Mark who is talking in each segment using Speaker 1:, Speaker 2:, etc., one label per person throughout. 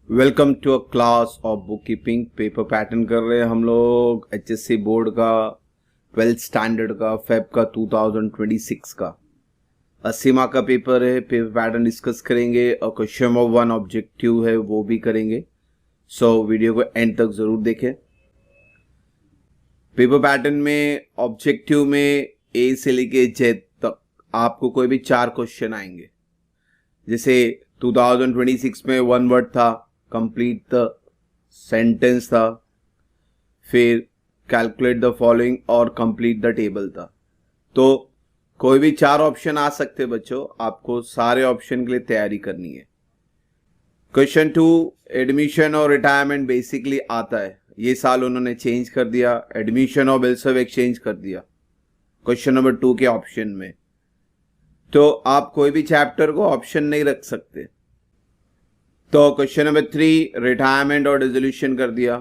Speaker 1: Welcome to a class of book keeping. Paper pattern कर रहे हैं हम लोग एचएससी बोर्ड का 12th स्टैंडर्ड का फेब का 2026 का 80 मार्क का पेपर है। पेपर पैटर्न डिस्कस करेंगे और क्वेश्चन नंबर 1 ऑब्जेक्टिव है वो भी करेंगे। सो वीडियो को एंड तक जरूर देखें। पेपर पैटर्न में ऑब्जेक्टिव में ए से लेके जेड तक आपको कोई भी 4 क्वेश्चन आएंगे। जैसे 2026 में 1 वर्ड था, कंप्लीट द सेंटेंस था, फिर कैलकुलेट द फॉलोइंग और कंप्लीट द टेबल था। तो कोई भी 4 ऑप्शन आ सकते बच्चों, आपको सारे ऑप्शन के लिए तैयारी करनी है। क्वेश्चन 2 एडमिशन और रिटायरमेंट बेसिकली आता है, ये साल उन्होंने चेंज कर दिया, एडमिशन और बिल्स ऑफ एक्सचेंज कर दिया क्वेश्चन नंबर 2 के ऑप्शन में। तो आप कोई भी चैप्टर को ऑप्शन नहीं रख सकते। तो क्वेश्चन नंबर 3 रिटायरमेंट और डिसोल्यूशन कर दिया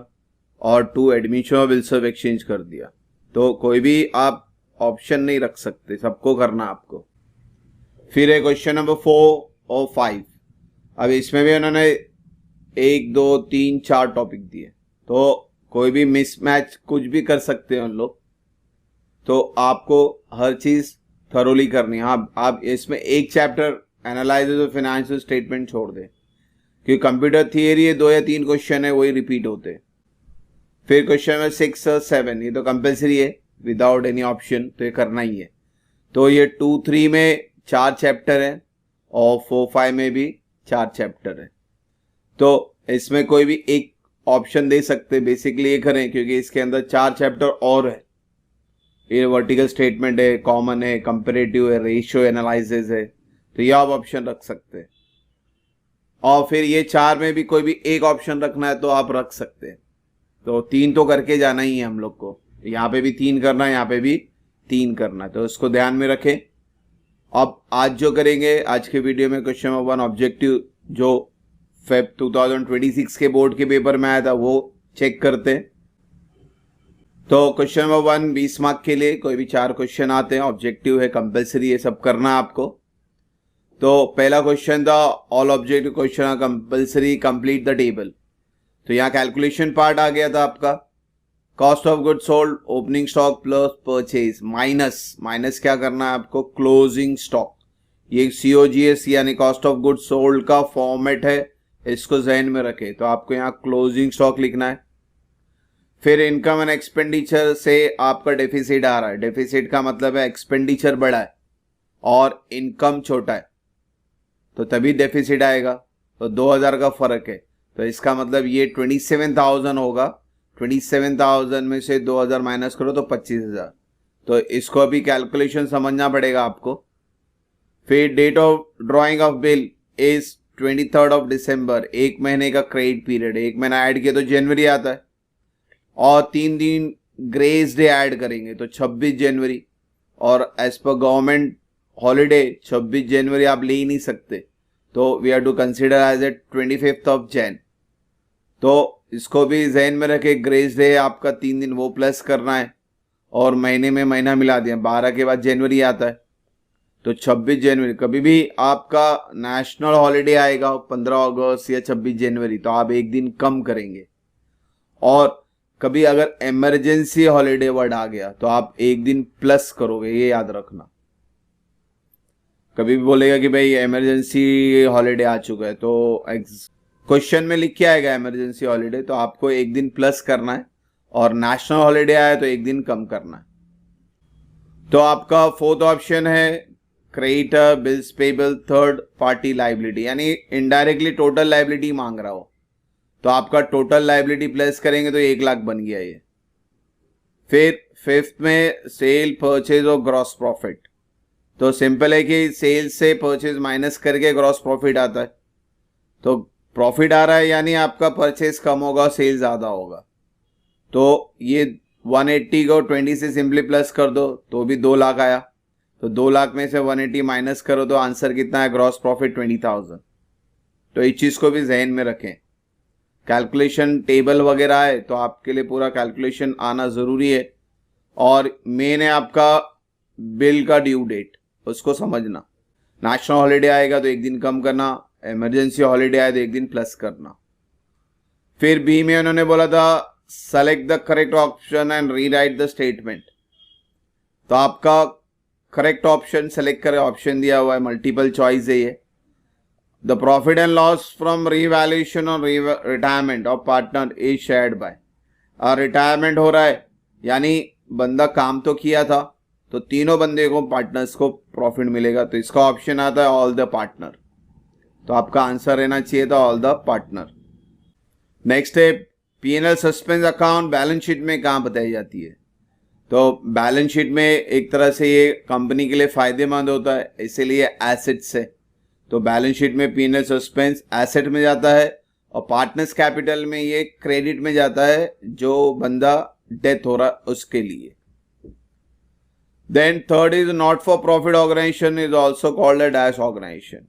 Speaker 1: और 2 एडमिशन और बिल्स ऑफ एक्सचेंज कर दिया। तो कोई भी आप ऑप्शन नहीं रख सकते, सबको करना आपको। फिर है क्वेश्चन नंबर 4 और 5। अब इसमें भी उन्होंने 1 2 3 4 टॉपिक दिए, तो कोई भी मिसमैच कुछ भी कर सकते हैं उन लोग। तो आपको हर चीज थरोली करनी है। आप इसमें एक चैप्टर एनालाइसिस और फाइनेंशियल स्टेटमेंट छोड़ दें, क्योंकि कंप्यूटर थियरी है 2 या 3 क्वेश्चन है वही रिपीट होते हैं। फिर क्वेश्चन नंबर 6 और 7 ये तो कंपलसरी है विदाउट एनी ऑप्शन, तो ये करना ही है। तो ये 2 3 में 4 चैप्टर है और 4 5 में भी 4 चैप्टर है। तो इसमें कोई भी एक ऑप्शन दे सकते, बेसिकली ये करें क्योंकि इसके अंदर 4 चैप्टर और है। ये वर्टिकल स्टेटमेंट है, कॉमन है, कंपेरेटिव है, रेशियो एनालिसिस है, तो ये आप ऑप्शन रख सकते हैं। और फिर ये 4 में भी कोई भी एक ऑप्शन रखना है तो आप रख सकते हैं। तो 3 तो करके जाना ही है हम लोग को, यहाँ पे भी 3 करना है, यहाँ पे भी 3 करना है, तो इसको ध्यान में रखें। अब आज जो करेंगे, आज के वीडियो में क्वेश्चन नंबर 1 ऑब्जेक्टिव जो फेब 2026 के बोर्ड के पेपर में आया था वो चेक करते हैं। तो क्वेश्चन नंबर 1 20 मार्क के लिए कोई भी 4 क्वेश्चन आते हैं, ऑब्जेक्टिव है, कंपलसरी है, सब करना आपको। तो पहला क्वेश्चन था all objective question are compulsory complete the table. तो यहाँ कैलकुलेशन पार्ट आ गया था आपका। Cost of good sold opening stock plus purchase minus क्या करना है आपको, क्लोजिंग स्टॉक। ये COGS यानी कॉस्ट ऑफ गुड सोल्ड का फॉर्मेट है, इसको जहन में रखें। तो आपको यहाँ क्लोजिंग स्टॉक लिखना है। फिर इनकम एंड एक्सपेंडिचर से आपका डेफिसिट आ रहा है। डेफिसिट का मतलब है एक्सपेंडिचर बड़ा है और इनकम छोटा है, तो तभी डेफिसिट आएगा। तो 2000 का फर्क है, तो इसका मतलब ये 27,000 होगा। 27,000 में से 2000 माइनस करो तो 25,000। तो इसको भी कैलकुलेशन समझना पड़ेगा आपको। फिर date of drawing of bill is 23rd of December, 1 महीने का क्रेडिट पीरियड है। 1 महीना ऐड किया तो जनवरी आता है, और 3 दिन ग्रेस डे ऐड करेंगे तो 26 जनवरी। और एज पर गवर्नमेंट हॉलीडे 26 जनवरी आप ले ही नहीं सकते, तो we have to consider as a 25th of Jan. तो इसको भी जहन में रखे, ग्रेस डे आपका 3 दिन वो प्लस करना है, और महीने में महीना मिला दिया, 12 के बाद जनवरी आता है, तो 26 जनवरी। कभी भी आपका नेशनल हॉलीडे आएगा 15 अगस्त या 26 जनवरी, तो आप 1 दिन कम करेंगे। और कभी अगर इमरजेंसी हॉलीडे वर्ड आ गया तो आप 1 दिन प्लस करोगे, ये याद रखना। कभी भी बोलेगा कि भाई इमरजेंसी हॉलीडे आ चुका है, तो क्वेश्चन में लिख के आएगा इमरजेंसी हॉलीडे, तो आपको 1 दिन प्लस करना है, और नेशनल हॉलीडे आया तो 1 दिन कम करना है। तो आपका 4th ऑप्शन है creditor bills payable third party liability, यानी इनडायरेक्टली टोटल लाइबिलिटी मांग रहा हो, तो आपका टोटल लाइबिलिटी प्लस करेंगे तो 1 लाख बन गया ये। फिर 5th में सेल परचेज और ग्रॉस प्रॉफिट। तो सिंपल है कि सेल से परचेज माइनस करके ग्रॉस प्रॉफिट आता है। तो प्रॉफिट आ रहा है यानी आपका परचेज कम होगा, सेल ज्यादा होगा। तो ये 180 को 20 से सिंपली प्लस कर दो तो भी 2 लाख आया। तो 2 लाख में से 180 माइनस करो तो आंसर कितना है, ग्रॉस प्रॉफिट 20,000। तो इस चीज को भी जहन में रखें। कैलकुलेशन टेबल वगैरह है तो आपके लिए पूरा कैलकुलेशन आना जरूरी है। और मेन है आपका बिल का ड्यू डेट, उसको समझना। नेशनल हॉलीडे आएगा तो एक दिन कम करना, इमरजेंसी हॉलीडे आए तो एक दिन प्लस करना। फिर बी में उन्होंने बोला था select the correct option and rewrite the statement. तो आपका करेक्ट ऑप्शन सेलेक्ट करें, ऑप्शन दिया हुआ है, मल्टीपल चॉइस है ये। The profit and loss from revaluation और retirement of partner is shared by. Retirement हो रहा है यानी बंदा काम तो किया था, तो तीनों बंदे को पार्टनर्स को प्रॉफिट मिलेगा, तो इसका ऑप्शन आता है ऑल द पार्टनर। तो आपका आंसर रहना चाहिए था ऑल द पार्टनर। नेक्स्ट है P&L suspense account balance sheet में कहाँ बताई जाती है। तो बैलेंस शीट में एक तरह से ये कंपनी के लिए फायदेमंद होता है, इसीलिए एसेट्स है। तो बैलेंस शीट में P&L सस्पेंस एसेट में जाता है और पार्टनर्स कैपिटल में ये क्रेडिट में जाता है, जो बंदा डेथ हो रहा है उसके लिए। Then third is not for profit organisation is also called a dash organisation.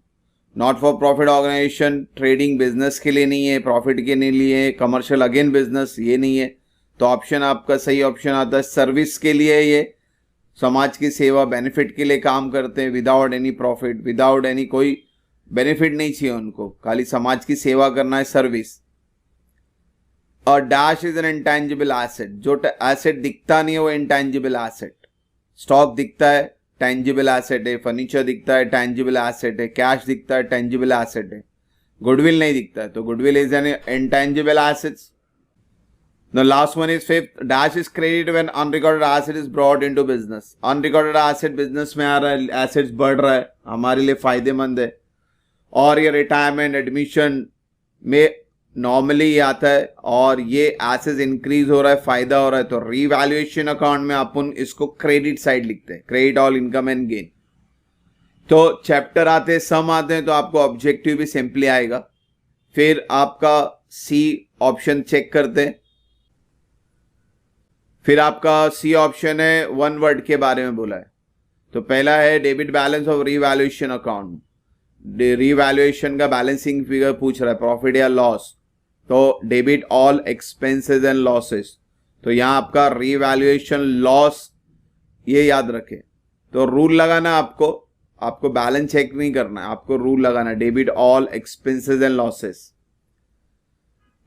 Speaker 1: Not for profit organisation trading business के लिए नहीं है, प्रॉफिट के लिए, कमर्शियल अगेन बिजनेस ये नहीं है। तो ऑप्शन आपका सही ऑप्शन आता है सर्विस के लिए है, ये समाज की सेवा बेनिफिट के लिए काम करते हैं, without any profit, without any कोई बेनिफिट नहीं चाहिए उनको, खाली समाज की सेवा करना है, सर्विस। और dash is an intangible asset, जो एसेट दिखता नहीं है वो इंटेंजिबल एसेट। स्टॉक दिखता है टेंजिबल एसेट है, फर्नीचर दिखता है टेंजिबल एसेट है, कैश दिखता है टेंजिबल एसेट है, गुडविल नहीं दिखता है तो goodwill is an intangible assets. The last one is fifth, dash is credited when unrecorded asset is brought into business. Unrecorded asset business में आ रहा है, assets बढ़ रहा है, हमारे लिए फायदेमंद है। और ये रिटायरमेंट एडमिशन में नॉर्मली आता है और ये एसेट्स इंक्रीज हो रहा है, फायदा हो रहा है, तो रीवैल्यूएशन अकाउंट में अपन इसको क्रेडिट साइड लिखते हैं, credit all income and gain. तो चैप्टर आते हैं, सम आते हैं, तो आपको ऑब्जेक्टिव भी सिंपली आएगा। फिर आपका सी ऑप्शन चेक करते हैं। फिर आपका सी ऑप्शन है वन वर्ड के बारे में बोला है। तो पहला है debit balance of revaluation account. Revaluation का बैलेंसिंग फिगर पूछ रहा है, प्रॉफिट या लॉस। तो debit all expenses and losses, तो यहां आपका रीवैल्यूएशन लॉस, ये याद रखें। तो रूल लगाना आपको बैलेंस चेक नहीं करना है, आपको रूल लगाना, debit all expenses and losses.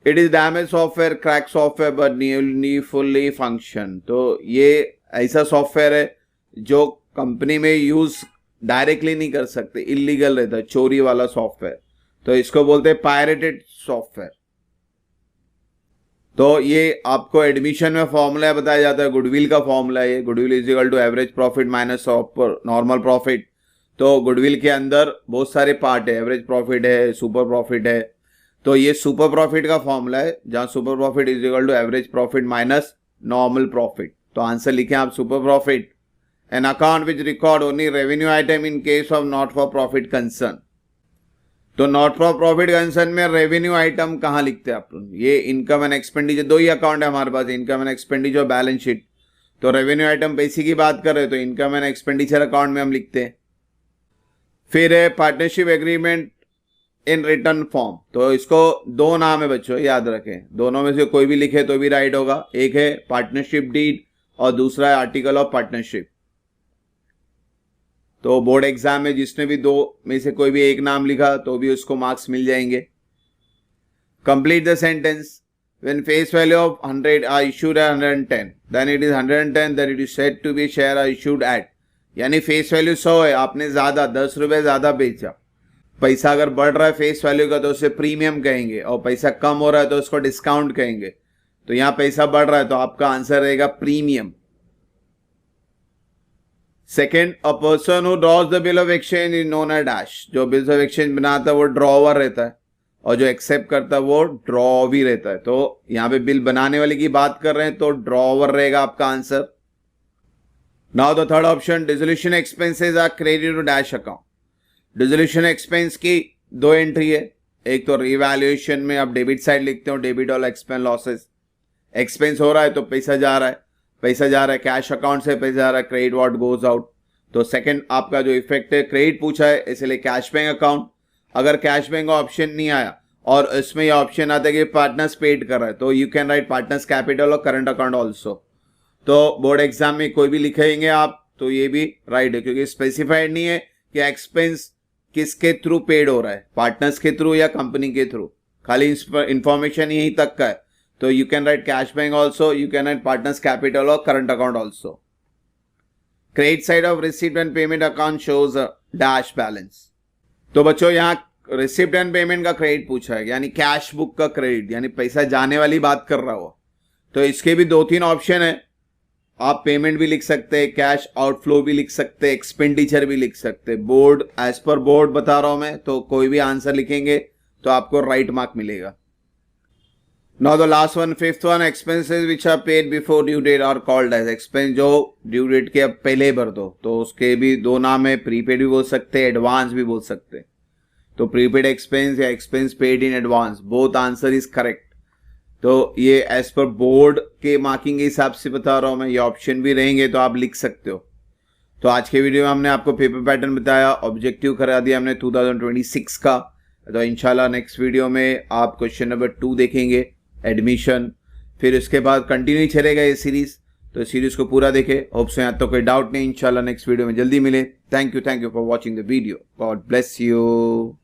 Speaker 1: It is damage software, crack software but newly fully function. तो ये ऐसा सॉफ्टवेयर है जो कंपनी में यूज डायरेक्टली नहीं कर सकते, इलीगल रहता है, चोरी वाला सॉफ्टवेयर, तो इसको बोलते हैं पायरेटेड सॉफ्टवेयर। तो ये आपको एडमिशन में फॉर्मूला बताया जाता है, गुडविल का फॉर्मूला है, goodwill is equal to average profit minus normal profit. तो गुडविल के अंदर बहुत सारे पार्ट है, एवरेज प्रॉफिट है, सुपर प्रॉफिट है। तो ये सुपर प्रॉफिट का फॉर्मूला है, जहां super profit is equal to average profit minus normal profit. तो आंसर लिखें आप super profit. An account which record only revenue item in case of not for profit concern. तो नॉट फॉर प्रॉफिट कंसर्न में revenue item कहाँ लिखते हैं आप? ये इनकम एंड एक्सपेंडिचर, दो ही अकाउंट है हमारे पास, income and expenditure, balance sheet. तो रेवेन्यू आइटम पैसे की बात कर रहे हैं तो इनकम एंड एक्सपेंडिचर अकाउंट में हम लिखते हैं। फिर है partnership agreement in return form. तो इसको दो नाम है बच्चों, याद रखें, दोनों में से कोई भी लिखे तो भी राइट होगा। एक है पार्टनरशिप डीड और दूसरा है आर्टिकल ऑफ पार्टनरशिप। तो बोर्ड एग्जाम में जिसने भी दो में से कोई भी एक नाम लिखा तो भी उसको मार्क्स मिल जाएंगे। Complete the sentence. When face value of 100 are issued at 110 then it is 110 that it is said to be share are issued at. यानी फेस वैल्यू 100 है, आपने ज्यादा 10 रुपए ज्यादा बेचा। पैसा अगर बढ़ रहा है फेस वैल्यू का तो उसे प्रीमियम कहेंगे, और पैसा कम हो रहा है तो उसको डिस्काउंट कहेंगे। तो यहां पैसा बढ़ रहा है तो आपका आंसर रहेगा premium. Second, a person who draws the bill of exchange is known as dash. जो बिल्स ऑफ एक्सचेंज बनाता है वो ड्रॉवर रहता है और जो एक्सेप्ट करता है वो ड्रॉ भी रहता है। तो यहां पे बिल बनाने वाले की बात कर रहे हैं तो ड्रॉवर रहेगा आपका answer. Now the third option, dissolution expenses are credited to dash account. Dissolution expense की दो एंट्री है, एक तो रिवैल्यूएशन में आप डेबिट साइड लिखते हो, debit all expense losses. Expense हो रहा है तो पैसा जा रहा है, पैसा जा रहा है कैश अकाउंट से, पैसा जा रहा है क्रेडिट व्हाट गोज आउट। तो सेकंड आपका जो इफेक्ट है, क्रेडिट पूछा है इसलिए कैश बैंक अकाउंट। अगर कैश बैंक का ऑप्शन नहीं आया और इसमें यह ऑप्शन आता है कि पार्टनर्स पेड कर रहा है तो you can write partners capital और करंट अकाउंट ऑल्सो। तो बोर्ड एग्जाम में कोई भी लिखेंगे आप तो ये भी राइट है, क्योंकि स्पेसिफाइड नहीं है कि एक्सपेंस किसके थ्रू पेड हो रहा है, पार्टनर्स के थ्रू या कंपनी के थ्रू, खाली इंफॉर्मेशन यहीं तक का है। तो you can write cash bank also, you can write partners capital और current account also. Credit side of receipt and payment account shows dash balance. तो बच्चों यहाँ रिसिप्ट एंड पेमेंट का क्रेडिट पूछा है, यानी कैश बुक का क्रेडिट, यानी पैसा जाने वाली बात कर रहा हो। तो इसके भी 2-3 ऑप्शन है, आप पेमेंट भी लिख सकते हैं, कैश आउटफ्लो भी लिख सकते हैं, एक्सपेंडिचर भी लिख सकते हैं। बोर्ड एज पर बोर्ड बता रहा हूं मैं, तो कोई भी आंसर लिखेंगे तो आपको राइट मार्क मिलेगा। Now the last one, fifth one, expenses which are paid before due date are called as expense. जो ड्यू डेट के अब पहले भर दो तो उसके भी 2 नाम है, प्रीपेड भी बोल सकते हैं, एडवांस भी बोल सकते हैं। तो प्रीपेड एक्सपेंस या expense paid in advance, both answer is correct. तो ये एज पर बोर्ड के मार्किंग के हिसाब से बता रहा हूं मैं, ये ऑप्शन भी रहेंगे तो आप लिख सकते हो। तो आज के वीडियो में हमने आपको पेपर पैटर्न बताया, ऑब्जेक्टिव करा दिया हमने 2026 का। तो इंशाल्लाह नेक्स्ट वीडियो में आप क्वेश्चन नंबर 2 देखेंगे, एडमिशन, फिर उसके बाद कंटिन्यू चलेगा ये सीरीज। तो सीरीज को पूरा देखें। होप सो यहाँ तो कोई डाउट नहीं, इंशाल्लाह नेक्स्ट वीडियो में जल्दी मिले। Thank you for watching the video. God bless you.